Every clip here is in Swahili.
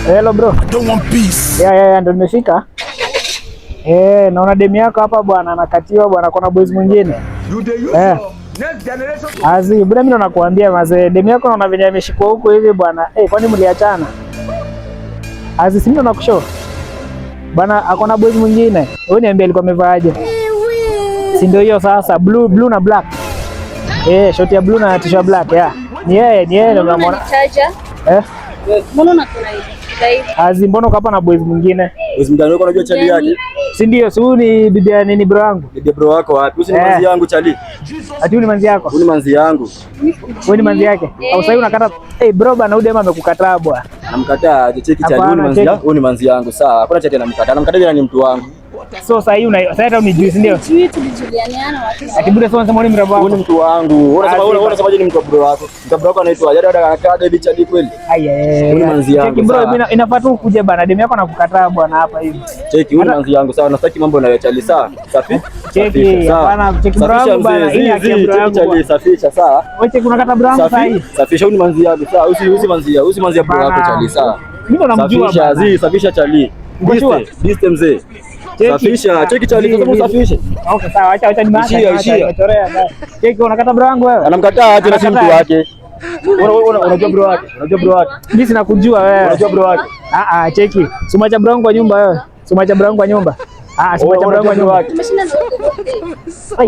Hello bro. I don't want peace. Yeah, ndio nimefika. Naona demu yako hapa bwana anakatiwa bwana, kuna boys mwingine. Next generation. Azi, bwana mimi ndo nakuambia mazee, demu yako naona venye ameshikwa huko hivi bwana. Kwani mliachana? Azi, si ndo nakushow. Bwana akona boys mwingine. Wewe niambie alikuwa amevaaje? Si ndio hiyo sasa, blue na black. Short ya blue na t-shirt black, yeah. Ni yeye ndio unamwona. Mbona unakuna hivi? Azi, mbona uko hapa na boys mwingine? Boys mwingine uko unajua chali yake? Si ndio, si huyu ni bibi ya nini bro wangu? Bibi bro wako wapi? Usi ni manzi yangu chali. Ati huyu ni manzi yako? Huyu ni manzi yangu. Wewe ni manzi yake? Au sasa unakata bro bana, huyu dema amekukataa bwana. Anamkataa, cheki chali, huyu ni manzi yangu, huyu ni manzi yangu. Sawa, hakuna chati anamkataa. Anamkataa bila ni mtu wangu. So sasa hii sasa hata unijui, si ndio? Tulijuliana watu. Ati bure sasa unasema ni mrembo wako. Huyu ni mtu wangu. Unasemaje ni mtu bro wako? Mtu bro wako anaitwa dada anakaa David chali kweli? Huyu ni manzi yangu. Cheki bro, inafaa tu ukuje bana, demu yako anakukataa bwana hapa hivi. Cheki, huyu ni manzi yangu. Sawa, nasitaki mambo na chali. Sawa. Safi. Cheki, hapana, cheki bro wangu bana, hii yake bro wangu. Chali safisha, sawa. Wewe cheki unakata bro wangu sasa hii. Safisha, huyu ni manzi yangu. Sawa, usi manzi ya bro wako chali, sawa. Mimi ndo namjua bana. Safisha chali. Diste mzee. Safisha, cheki chali sasa usafishe. Okay sawa, acha nimetorea. Cheki unakata bro wangu wewe. Anamkataa aje na si mtu wake. Unajua bro wake? Mimi sina kujua wewe. Unajua bro wake? Cheki. Sumacha bro wangu kwa nyumba wewe. Sumacha bro wangu kwa nyumba. Sumacha bro wangu kwa nyumba.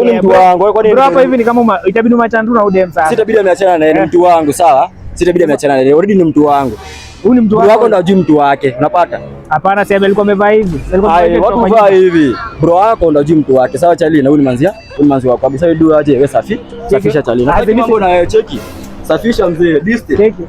Ni mtu wangu. Bro hapa hivi ni kama itabidi umachane tu na udem sasa. Sitabidi ameachana naye, ni mtu wangu, sawa? Sitabidi ameachana naye. Already ni mtu wangu. Huyu ni mtu wako ndio ajui mtu wake. Unapata? Hapana, si alikuwa amevaa hivi. Watu vaa hivi. Bro wako ndio ajui mtu wake. Sawa chali, na huyu ni manzi wako. Kabisa wewe aje wewe safisha chali. Na mambo na cheki. Safisha mzee, diste. Cheki.